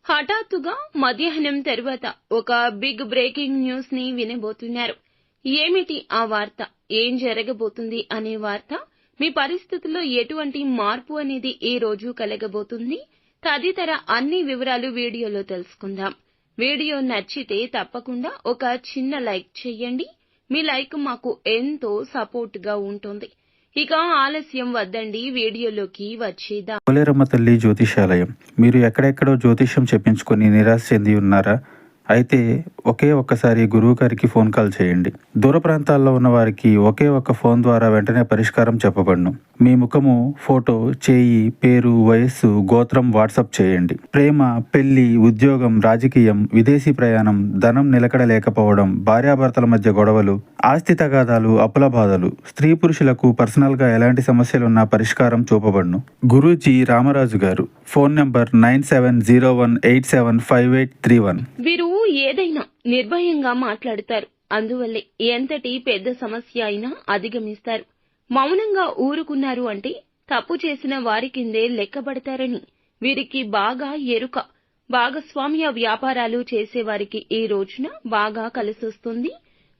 హఠాత్తుగా మధ్యాహ్నం తరువాత ఒక బిగ్ బ్రేకింగ్ న్యూస్ ని వినబోతున్నారు. ఏమిటి ఆ వార్త, ఏం జరగబోతుంది అనే వార్త, మీ పరిస్థితుల్లో ఎటువంటి మార్పు అనేది ఈ రోజు కలగబోతుంది తదితర అన్ని వివరాలు వీడియోలో తెలుసుకుందాం. వీడియో నచ్చితే తప్పకుండా ఒక చిన్న లైక్ చేయండి. మీ లైక్ మాకు ఎంతో సపోర్ట్ గా ఉంటుంది. ఇక ఆలస్యం వద్దండి, వీడియోలోకి వచ్చేద్దాం. పోలేరమ్మ తల్లి జ్యోతిషాలయం. మీరు ఎక్కడెక్కడో జ్యోతిష్యం చెప్పించుకొని నిరాశ చెంది ఉన్నారా? అయితే ఒక్కసారి గురువు గారికి ఫోన్ కాల్ చేయండి. దూర ప్రాంతాల్లో ఉన్న వారికి ఒకే ఒక్క ఫోన్ ద్వారా వెంటనే పరిష్కారం చెప్పబడును. మీ ముఖము, ఫోటో, చేయి, పేరు, వయస్సు, గోత్రం వాట్సాప్ చేయండి. ప్రేమ, పెళ్లి, ఉద్యోగం, రాజకీయం, విదేశీ ప్రయాణం, ధనం నిలకడ లేకపోవడం, భార్యాభర్తల మధ్య గొడవలు, ఆస్తి తగాదాలు, అప్పుల బాధలు, స్త్రీ పురుషులకు పర్సనల్ గా ఎలాంటి సమస్యలున్నా పరిష్కారం చూపబడును. గురూజీ రామరాజు గారు. Phone number 9701875831. వీరు ఏదైనా నిర్భయంగా మాట్లాడతారు. అందువల్లే ఎంతటి పెద్ద సమస్య అయినా అధిగమిస్తారు. మౌనంగా ఊరుకున్నారు అంటే తప్పు చేసిన వారి కిందే లెక్కబడతారని వీరికి బాగా ఎరుక. భాగస్వామ్య వ్యాపారాలు చేసేవారికి ఈ రోజున బాగా కలిసొస్తుంది.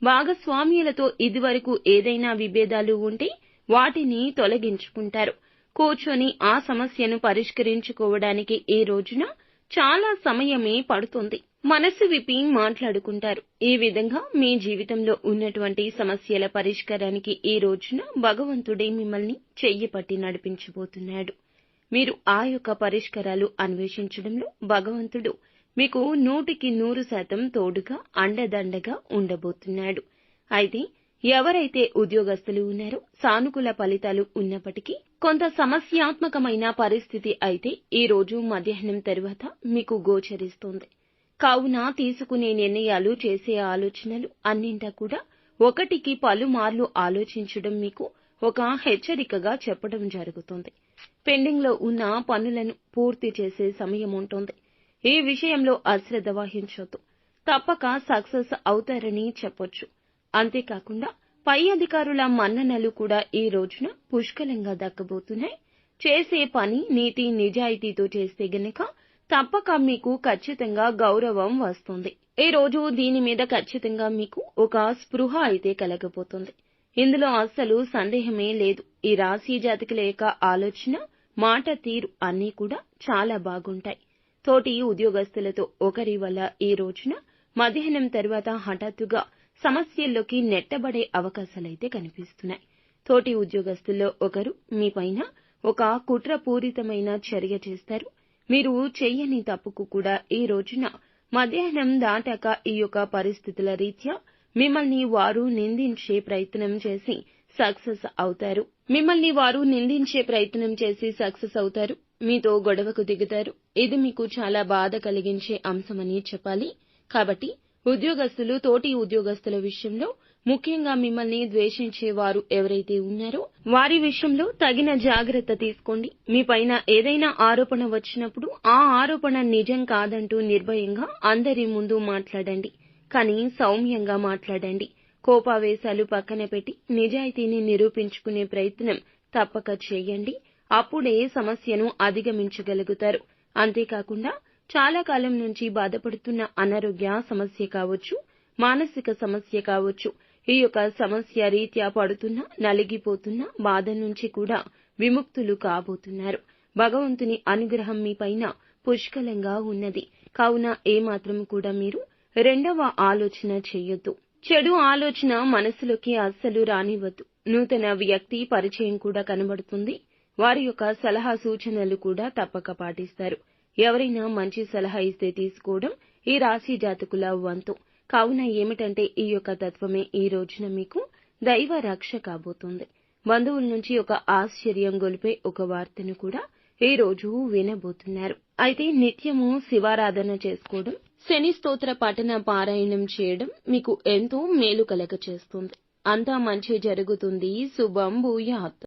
భాగస్వామ్యులతో ఇదివరకు ఏదైనా విభేదాలు ఉంటే వాటిని తొలగించుకుంటారు. కూర్చొని ఆ సమస్యను పరిష్కరించుకోవడానికి ఈ రోజున చాలా సమయమే పడుతుంది. మనసు విప్పి మాట్లాడుకుంటారు. ఈ విధంగా మీ జీవితంలో ఉన్నటువంటి సమస్యల పరిష్కారానికి ఈ రోజున భగవంతుడే మిమ్మల్ని చెయ్యి పట్టి నడిపించబోతున్నాడు. మీరు ఆ యొక్క పరిష్కారాలు అన్వేషించడంలో భగవంతుడు మీకు 100% తోడుగా అండదండగా ఉండబోతున్నాడు. అయితే ఎవరైతే ఉద్యోగస్తులు ఉన్నారో సానుకూల ఫలితాలు ఉన్నప్పటికీ కొంత సమస్యాత్మకమైన పరిస్థితి అయితే ఈ రోజు మధ్యాహ్నం తరువాత మీకు గోచరిస్తుంది. కావున తీసుకునే నిర్ణయాలు, చేసే ఆలోచనలు అన్నింటా కూడా ఒకటికి పలుమార్లు ఆలోచించడం మీకు ఒక హెచ్చరికగా చెప్పడం జరుగుతుంది. పెండింగ్ లో ఉన్న పనులను పూర్తి చేసే సమయం ఉంటుంది. ఈ విషయంలో అశ్రద్ధ వహించొద్దు. తప్పక సక్సెస్ అవుతారని చెప్పొచ్చు. అంతేకాకుండా పై అధికారుల మన్ననలు కూడా ఈ రోజున పుష్కలంగా దక్కబోతున్నాయి. చేసే పని నీతి నిజాయితీతో చేస్తే గనక తప్పక మీకు ఖచ్చితంగా గౌరవం వస్తుంది. ఈ రోజు దీని మీద ఖచ్చితంగా మీకు ఒక స్పృహ అయితే కలగబోతుంది. ఇందులో అస్సలు సందేహమే లేదు. ఈ రాశి జాతకుల యొక్క ఆలోచన, మాట తీరు అన్నీ కూడా చాలా బాగుంటాయి. తోటి ఉద్యోగస్తులతో ఒకరి వల్ల ఈ రోజున మధ్యాహ్నం తర్వాత హఠాత్తుగా సమస్యల్లోకి నెట్టబడే అవకాశాలైతే కనిపిస్తున్నాయి. తోటి ఉద్యోగస్తుల్లో ఒకరు మీపైన ఒక కుట్రపూరితమైన చర్య చేస్తారు. మీరు చెయ్యని తప్పుకు కూడా ఈ రోజున మధ్యాహ్నం దాటాక ఈ యొక్క పరిస్థితుల రీత్యా మిమ్మల్ని వారు నిందించే ప్రయత్నం చేసి సక్సెస్ అవుతారు. మీతో గొడవకు దిగుతారు. ఇది మీకు చాలా బాధ కలిగించే అంశమని చెప్పాలి. కాబట్టి ఉద్యోగస్తులు తోటి ఉద్యోగస్తుల విషయంలో, ముఖ్యంగా మిమ్మల్ని ద్వేషించే వారు ఎవరైతే ఉన్నారో వారి విషయంలో తగిన జాగ్రత్త తీసుకోండి. మీపైన ఏదైనా ఆరోపణ వచ్చినప్పుడు ఆ ఆరోపణ నిజం కాదంటూ నిర్భయంగా అందరి ముందు మాట్లాడండి. కానీ సౌమ్యంగా మాట్లాడండి. కోపావేశాలు పక్కన పెట్టి నిజాయితీని నిరూపించుకునే ప్రయత్నం తప్పక చేయండి. అప్పుడే సమస్యను అధిగమించగలుగుతారు. అంతేకాకుండా చాలా కాలం నుంచి బాధపడుతున్న అనారోగ్య సమస్య కావచ్చు, మానసిక సమస్య కావచ్చు, ఈ యొక్క సమస్య రీత్యా పడుతున్న, నలిగిపోతున్న బాధ నుంచి కూడా విముక్తులు కాబోతున్నారు. భగవంతుని అనుగ్రహం మీపైన పుష్కలంగా ఉన్నది. కావున ఏమాత్రం కూడా మీరు రెండవ ఆలోచన చెయ్యొద్దు. చెడు ఆలోచన మనసులోకి అస్సలు రానివ్వద్దు. నూతన వ్యక్తి పరిచయం కూడా కనబడుతుంది. వారి యొక్క సలహా సూచనలు కూడా తప్పక పాటిస్తారు. ఎవరైనా మంచి సలహా ఇస్తే తీసుకోవడం ఈ రాశి జాతకుల వంతు. కావున ఏమిటంటే ఈ యొక్క తత్వమే ఈ రోజున మీకు దైవ రక్ష కాబోతుంది. బంధువుల నుంచి ఒక ఆశ్చర్యం గొలిపే ఒక వార్తను కూడా ఈ రోజు వినబోతున్నారు. అయితే నిత్యము శివారాధన చేసుకోవడం, శని స్తోత్ర పఠన పారాయణం చేయడం మీకు ఎంతో మేలు కలగ చేస్తుంది. అంతా మంచి జరుగుతుంది. శుభం భూయాత్.